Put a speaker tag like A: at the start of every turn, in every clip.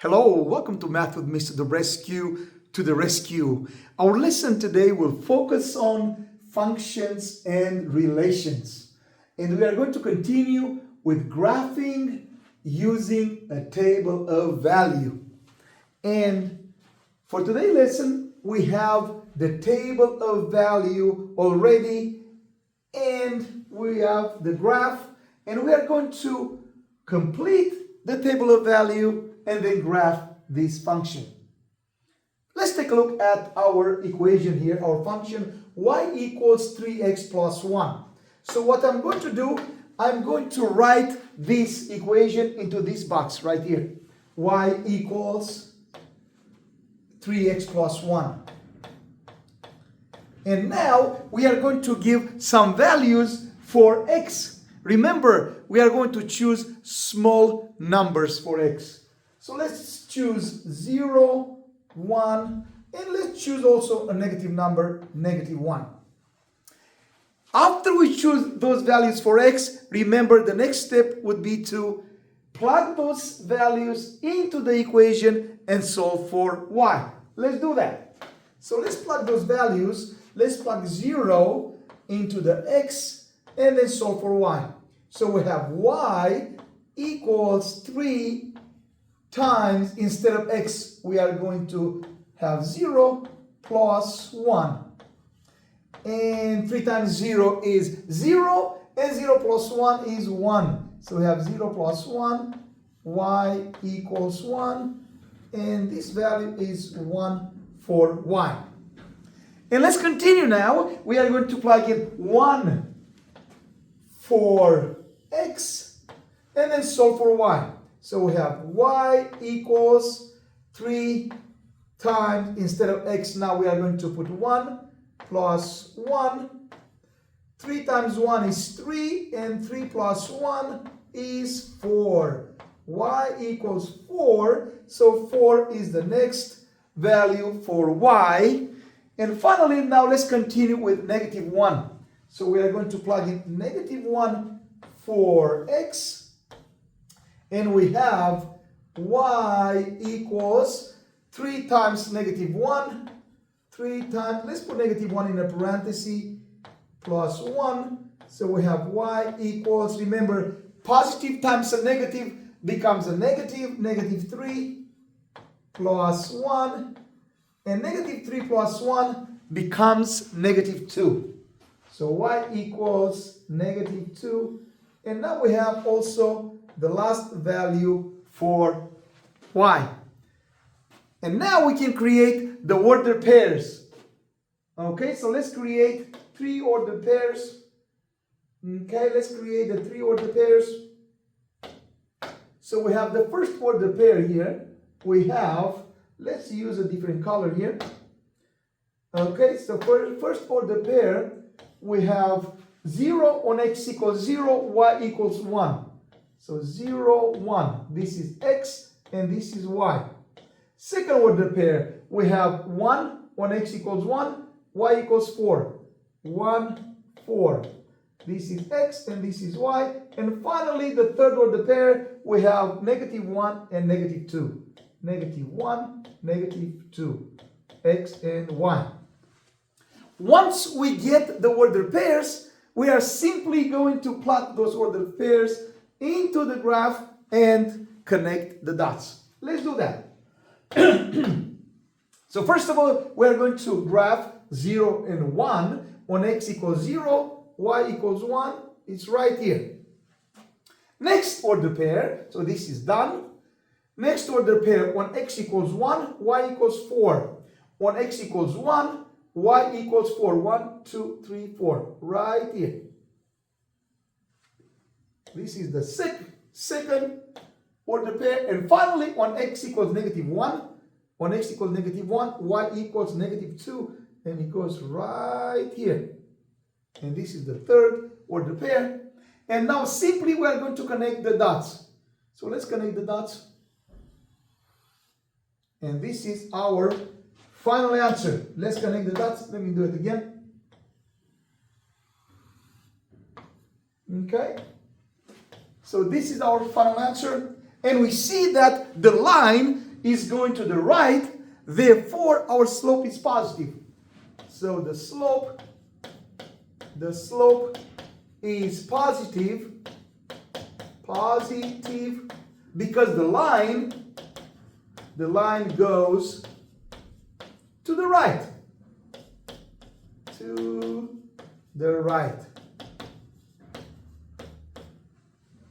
A: Hello, welcome to Math with Mr. Dobrescu to the rescue. Our lesson today will focus on functions and relations. And we are going to continue with graphing using a table of value. And for today's lesson, we have the table of value already, and we have the graph, and we are going to complete the table of value and then graph this function. Let's take a look at our equation here, our function y equals 3x plus 1. So what I'm going to do, I'm going to write this equation into this box right here. Y equals 3x plus 1. And now we are going to give some values for x. Remember, we are going to choose small numbers for x. So let's choose 0, 1, and let's choose also a negative number, -1. After we choose those values for x, remember the next step would be to plug those values into the equation and solve for y. Let's do that. So let's plug those values. Let's plug 0 into the x and then solve for y. So we have y equals 3 times, instead of x, we are going to have 0 plus 1. And 3 times 0 is 0, and 0 plus 1 is 1. So we have 0 plus 1, y equals 1, and this value is 1 for y. And let's continue now. We are going to plug in 1 for x, and then solve for y. So we have y equals 3 times, instead of x, now we are going to put 1 plus 1. 3 times 1 is 3, and 3 plus 1 is 4. Y equals 4, so 4 is the next value for y. And finally, now let's continue with -1. So we are going to plug in -1 for x. And we have y equals 3 times -1. 3 times, let's put -1 in a parenthesis, plus 1. So we have y equals, remember, positive times a negative becomes a negative, -3 plus 1. And -3 plus 1 becomes -2. So y equals -2. And now we have also the last value for y. And now we can create the ordered pairs. Okay, so let's create 3 ordered pairs. Okay, let's create the 3 ordered pairs. So we have the first ordered pair here. We have, let's use a different color here. Okay, so for the first ordered pair, we have 0 on x equals 0, y equals 1. So 0, 1. This is x and this is y. Second order pair, we have 1 on x equals 1, y equals 4. 1, 4. This is x and this is y. And finally, the third order pair, we have -1 and -2. -1, -2. X and y. Once we get the ordered pairs, we are simply going to plot those ordered pairs into the graph and connect the dots. Let's do that. So first of all, we are going to graph 0 and 1 on x equals 0, y equals 1. It's right here. Next order pair, so this is done. Next order pair on x equals 1, y equals 4. On x equals 1, y equals 4. 1, 2, 3, 4. Right here. This is the second order pair. And finally, on x equals -1, on x equals -1, y equals -2, and it goes right here. And this is the third order pair. And now simply we are going to connect the dots. So let's connect the dots. And this is our final answer. Let's connect the dots. Let me do it again. Okay. So this is our final answer. And we see that the line is going to the right, therefore our slope is positive. So the slope is positive because the line goes to the right.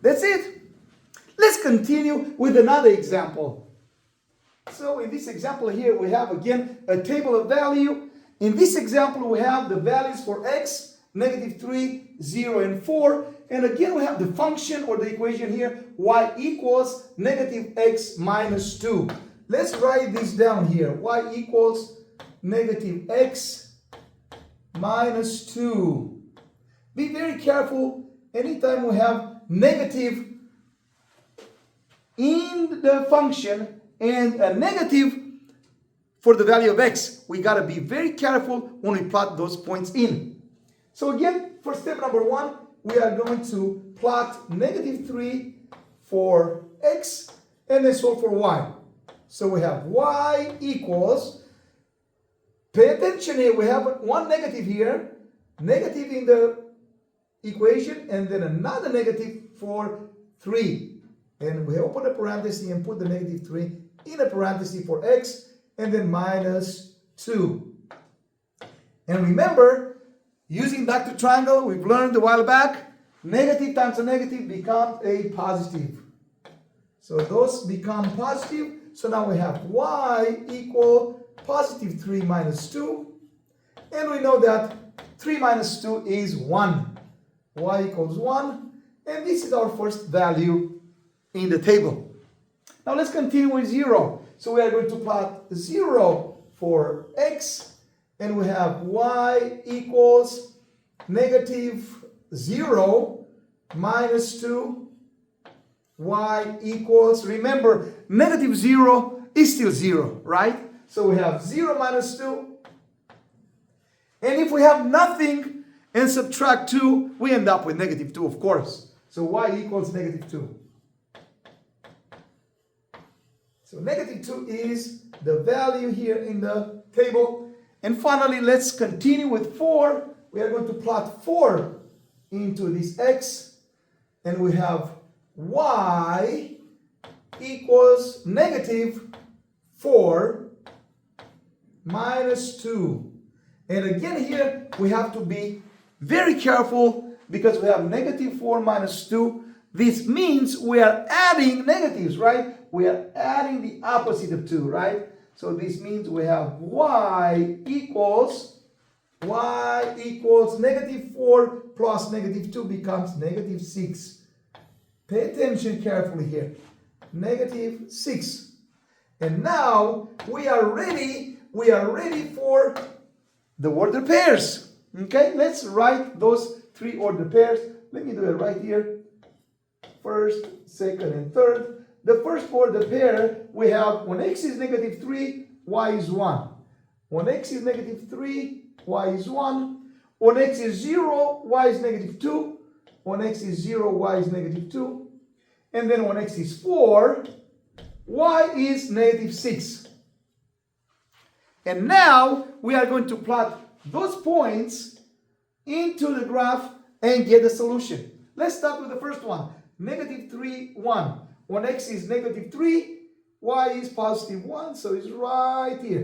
A: That's it. Let's continue with another example. So in this example here, we have again a table of value. In this example, we have the values for x, -3, 0, and 4. And again, we have the function or the equation here, y equals -x minus 2. Let's write this down here. Y equals -x minus 2. Be very careful anytime we have negative in the function and a negative for the value of x. We got to be very careful when we plot those points in. So again, for step number 1, we are going to plot -3 for x and then solve for y. So we have y equals, pay attention here, we have one negative here, negative in the equation, and then another negative for 3. And we open a parenthesis and put the -3 in a parenthesis for x, and then minus 2. And remember, using Dr. Triangle, we've learned a while back, negative times a negative becomes a positive. So those become positive. So now we have y equal +3 minus 2. And we know that 3 minus 2 is 1. Y equals 1. And this is our first value in the table. Now let's continue with 0. So we are going to plot 0 for x. And we have y equals -0 minus 2. Y equals, remember, -0 is still 0, right? So we have 0 minus 2. And if we have nothing and subtract 2, we end up with -2, of course. So y equals -2. So -2 is the value here in the table. And finally, let's continue with 4. We are going to plot 4 into this x. And we have y equals -4 minus 2. And again here, we have to be very careful because we have -4 minus 2. This means we are adding negatives, right? We are adding the opposite of 2, right? So this means we have y equals -4 plus -2 becomes -6. Pay attention carefully here. -6. And now we are ready for the order pairs. Okay, let's write those 3 order pairs. Let me do it right here. First, second, and third. The first order pair we have when x is -3, y is 1. When x is -3, y is 1. When x is 0, y is -2. When x is 0, y is -2. And then when x is 4, y is -6. And now we are going to plot those points into the graph and get the solution. Let's start with the first one. -3, 1. When x is -3, y is +1, so it's right here.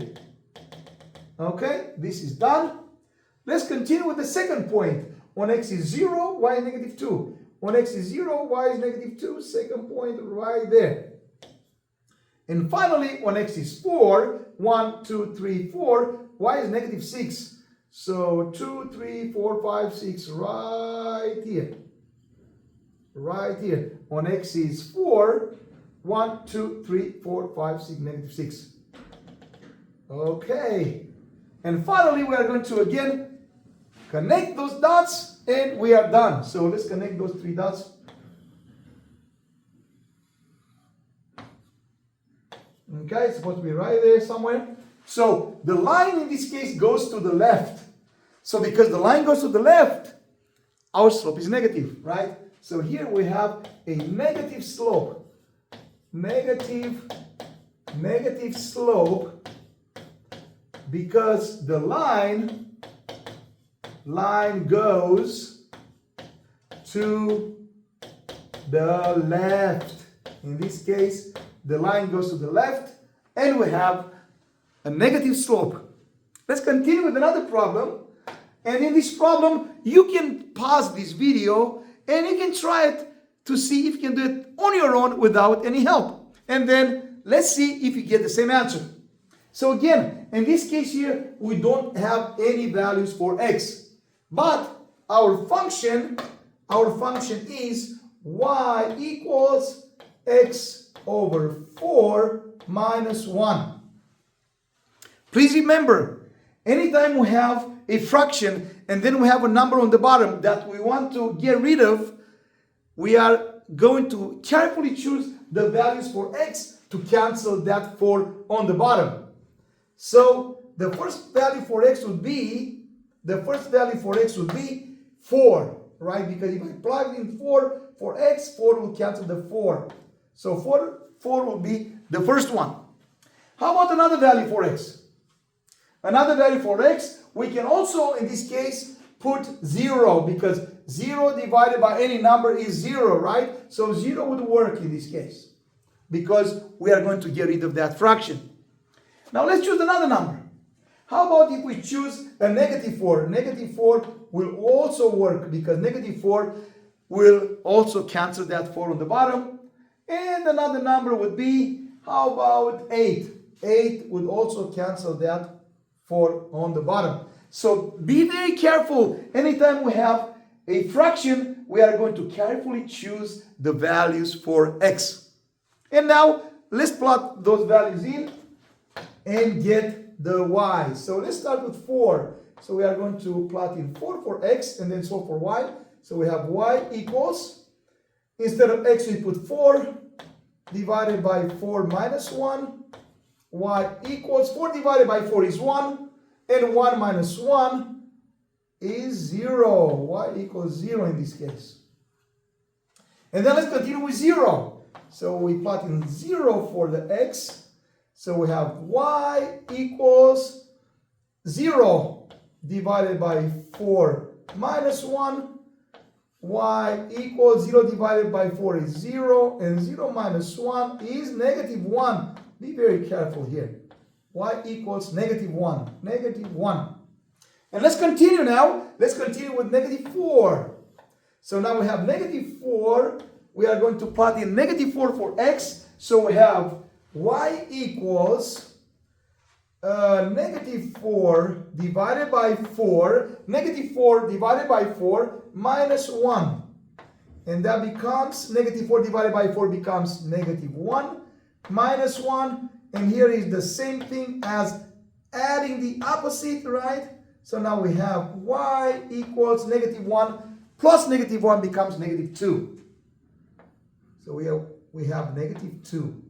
A: Okay, this is done. Let's continue with the second point. When x is 0, y is -2. When x is 0, y is -2, second point right there. And finally, when x is 4, 1, 2, 3, 4, y is -6. So 2, 3, 4, 5, 6, right here. Right here. When x is 4, 1, 2, 3, 4, 5, 6, -6. Okay. And finally, we are going to again connect those dots and we are done. So let's connect those 3 dots. Okay, it's supposed to be right there somewhere. So the line in this case goes to the left. So because the line goes to the left, our slope is negative, right? So here we have a negative slope. Negative negative slope because the line goes to the left. In this case, the line goes to the left, and we have a negative slope. Let's continue with another problem. And in this problem, you can pause this video and you can try it to see if you can do it on your own without any help. And then let's see if you get the same answer. So again, in this case here, we don't have any values for x. But our function is y equals x over 4 minus 1. Please remember, anytime we have a fraction and then we have a number on the bottom that we want to get rid of, we are going to carefully choose the values for x to cancel that 4 on the bottom. So the first value for x would be 4, right? Because if I plug in 4 for x, 4 will cancel the 4. So 4 will be the first one. How about another value for x? Another value for x, we can also, in this case, put 0, because 0 divided by any number is 0, right? So 0 would work in this case, because we are going to get rid of that fraction. Now let's choose another number. How about if we choose a negative 4? Negative 4 will also work, because negative 4 will also cancel that 4 on the bottom. And another number would be, how about 8? 8 would also cancel that 4 on the bottom. So be very careful. Anytime we have a fraction, we are going to carefully choose the values for x. And now let's plot those values in and get the y. So let's start with 4. So we are going to plot in 4 for x and then solve for y. So we have y equals, instead of x we put 4 divided by 4 minus 1. Y equals 4 divided by 4 is 1, and 1 minus 1 is 0. Y equals 0 in this case. And then let's continue with 0. So we plot in 0 for the x. So we have y equals 0 divided by 4 minus 1. Y equals 0 divided by 4 is 0, and 0 minus 1 is negative 1. Be very careful here. Y equals negative 1. Negative 1. And let's continue now. Let's continue with negative 4. So now we have negative 4. We are going to plot in negative 4 for x. So we have y equals negative 4 divided by 4. Negative 4 divided by 4 minus 1. And that becomes, negative 4 divided by 4 becomes negative 1 minus 1. And here is the same thing as adding the opposite, right? So now we have y equals negative 1 plus negative 1 becomes negative 2. So we have negative 2.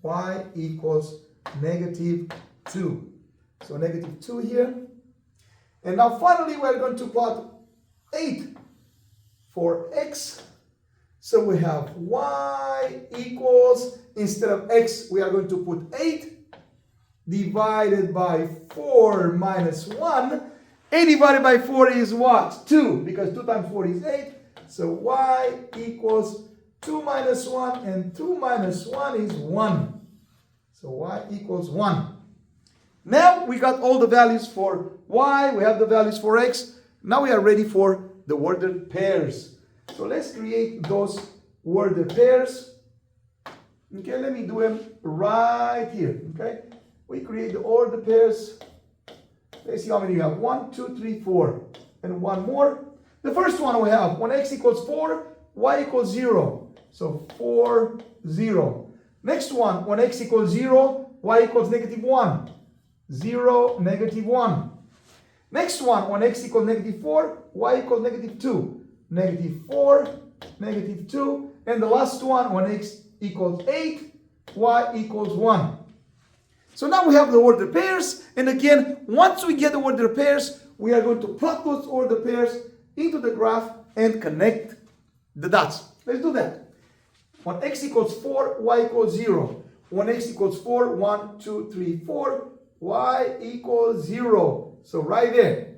A: Y equals negative 2. So negative 2 here. And now finally we are going to plot 8 for x. So we have y equals, instead of x, we are going to put 8 divided by 4 minus 1. 8 divided by 4 is what? 2, because 2 times 4 is 8. So y equals 2 minus 1, and 2 minus 1 is 1. So y equals 1. Now we got all the values for y, we have the values for x. Now we are ready for the ordered pairs. So let's create those ordered pairs. Okay, let me do them right here. Okay, we create the ordered pairs. Let's see how many you have. 1, 2, 3, 4, and one more. The first one we have, when x equals 4, y equals 0. So 4, 0. Next one, when x equals 0, y equals negative 1. 0, negative 1. Next one, when x equals negative 4, y equals negative 2. Negative 4, negative 2. And the last one, when x equals 8, y equals 1. So now we have the ordered pairs. And again, once we get the ordered pairs, we are going to plot those ordered pairs into the graph and connect the dots. Let's do that. When x equals 4, y equals 0. when x equals 4, 1, 2, 3, 4, y equals 0. So right there.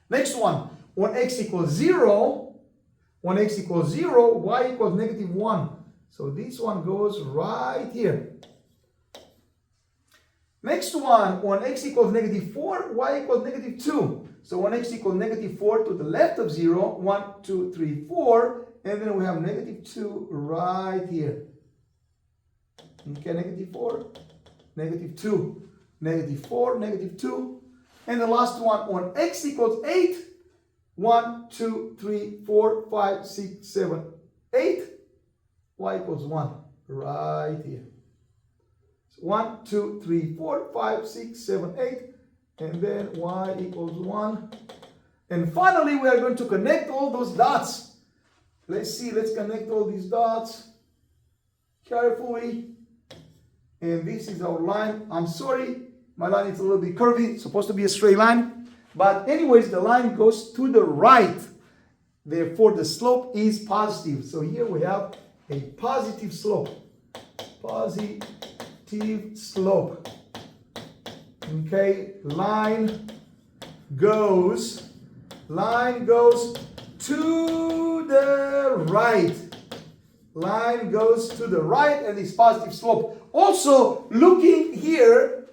A: Next one, when x equals 0, when x equals 0, y equals negative 1. So this one goes right here. Next one, when x equals negative 4, y equals negative 2. So when x equals negative 4 to the left of 0, 1, 2, 3, 4, and then we have negative 2 right here. Okay, negative 4, negative 2, negative 4, negative 2. And the last one, when x equals 8, 1, 2, 3, 4, 5, 6, 7, 8, y equals 1 right here. 1, 2, 3, 4, 5, 6, 7, 8, and then y equals 1. And finally, we are going to connect all those dots. Let's see, let's connect all these dots carefully. And this is our line. I'm sorry, my line is a little bit curvy. It's supposed to be a straight line. But anyways, the line goes to the right. Therefore, the slope is positive. So here we have a positive slope. Positive slope. Okay, line goes to the right. Line goes to the right and is positive slope. Also, looking here,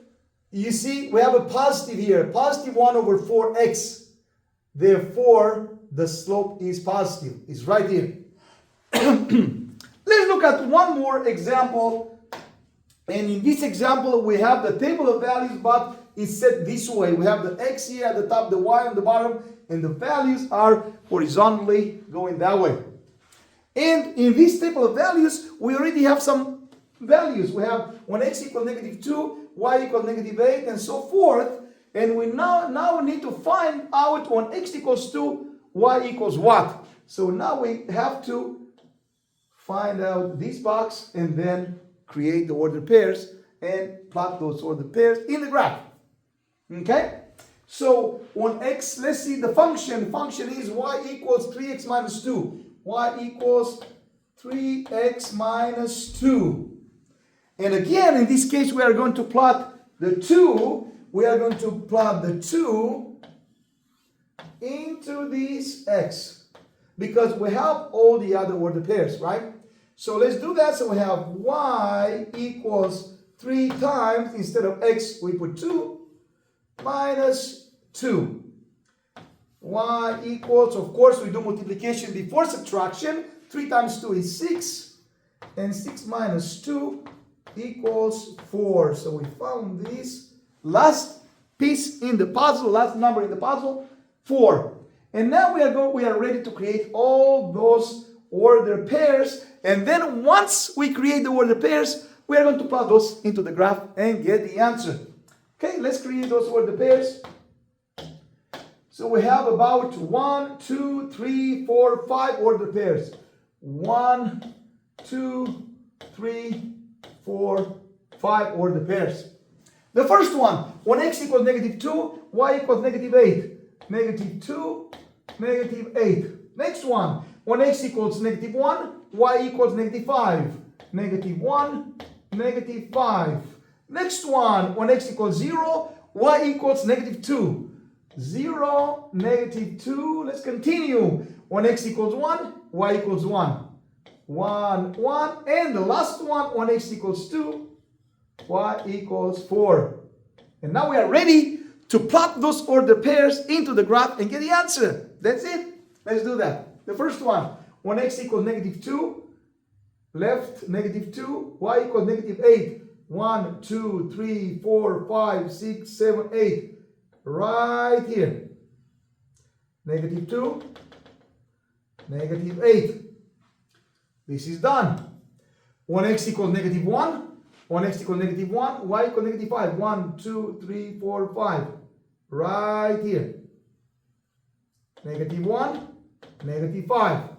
A: you see we have a positive here, positive 1 over 4x. Therefore, the slope is positive. It's right here. Let's look at one more example. And in this example, we have the table of values, but it's set this way. We have the x here at the top, the y on the bottom, and the values are horizontally going that way. And in this table of values, we already have some values. We have when x equals negative 2, y equals negative 8, and so forth. And we now need to find out when x equals 2, y equals what. So now we have to find out this box and then create the ordered pairs and plot those ordered pairs in the graph. Okay? So when x, let's see the function. Function is y equals 3x minus 2. Y equals 3x minus 2. And again, in this case, we are going to plot the 2. We are going to plot the 2 into this x. Because we have all the other ordered pairs, right? So let's do that. So we have y equals 3 times, instead of x, we put 2, minus 2. Y equals, of course, we do multiplication before subtraction. 3 times 2 is 6. And 6 minus 2 equals 4. So we found this last piece in the puzzle, last number in the puzzle, 4. And now we are ready to create all those ordered pairs. And then once we create the ordered pairs, we are going to plot those into the graph and get the answer. Okay, let's create those ordered pairs. So we have about 1, 2, 3, 4, 5 ordered pairs. 1, 2, 3, 4, 5 ordered pairs. The first one, when x equals negative 2, y equals negative 8. Negative 2, negative 8. Next one, when x equals negative 1, y equals negative 5. Negative 1, negative 5. Next one, when x equals 0, y equals negative 2. 0, negative 2. Let's continue. When x equals 1, y equals 1. 1, 1. And the last one, when x equals 2, y equals 4. And now we are ready to plot those ordered pairs into the graph and get the answer. That's it. Let's do that. The first one, when x equals negative 2, left negative 2, y equals negative 8. 1, 2, 3, 4, 5, 6, 7, 8. Right here. Negative 2, negative 8. This is done. When x equals negative 1, when x equals negative 1, y equals negative 5. 1, 2, 3, 4, 5. Right here. Negative 1, negative 5.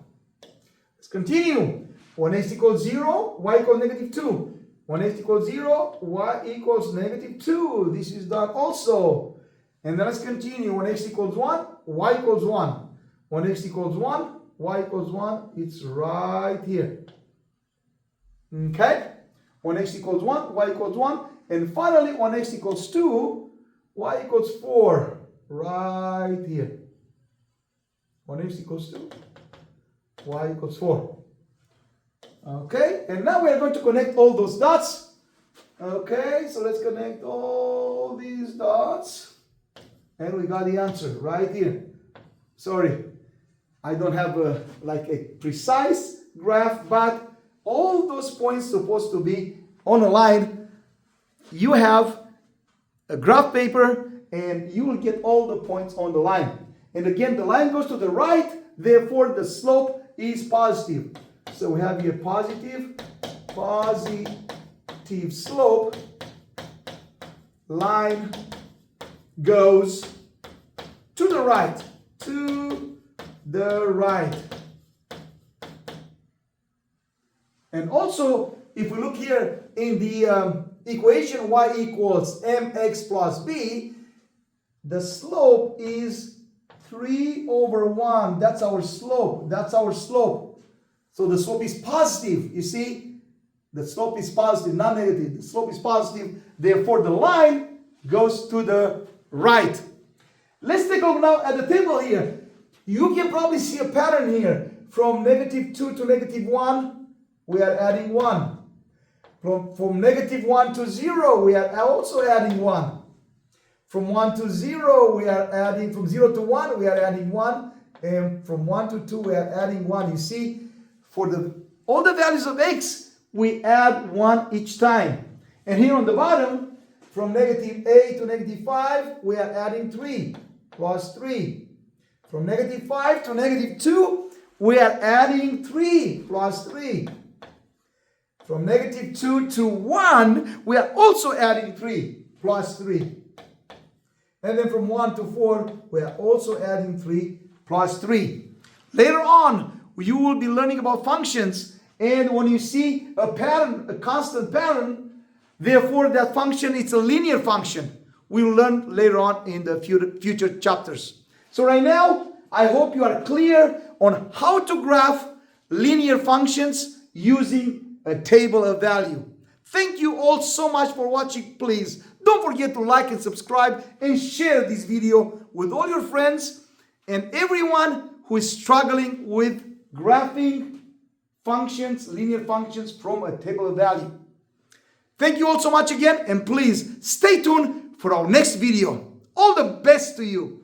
A: Let's continue. When x equals 0, y equals negative 2. When x equals 0, y equals negative 2. This is done also. And then let's continue. When x equals 1, y equals 1. When x equals 1, y equals 1. It's right here. Okay? On x equals 1, y equals 1. And finally, on x equals 2, y equals 4. Right here. On x equals 2, y equals 4. Okay, and now we are going to connect all those dots. Okay, so let's connect all these dots. And we got the answer right here. Sorry, I don't have like a precise graph, but all those points supposed to be on a line. You have a graph paper and you will get all the points on the line. And again, the line goes to the right, therefore the slope is positive. So we have here positive slope, line goes to the right, And also, if we look here in the equation y equals mx plus b, the slope is 3/1. That's our slope. So the slope is positive. You see, the slope is positive, not negative. The slope is positive. Therefore, the line goes to the right. Let's take a look now at the table here. You can probably see a pattern here. From -2 to -1, we are adding 1. From -1 to 0, we are also adding 1. From 1 to 0, we are adding, from 0 to 1, we are adding 1. And from 1 to 2, we are adding 1. You see, for all the values of x, we add 1 each time. And here on the bottom, from -a to -5, we are adding 3, plus 3. From -5 to -2, we are adding 3, plus 3. From -2 to 1, we are also adding 3, plus 3. And then from 1 to 4, we are also adding 3, plus 3. Later on, you will be learning about functions. And when you see a pattern, a constant pattern, therefore that function is a linear function. We'll learn later on in the future chapters. So right now, I hope you are clear on how to graph linear functions using a table of value. Thank you all so much for watching. Please don't forget to like and subscribe and share this video with all your friends and everyone who is struggling with graphing functions, linear functions from a table of value. Thank you all so much again, and please stay tuned for our next video. All the best to you.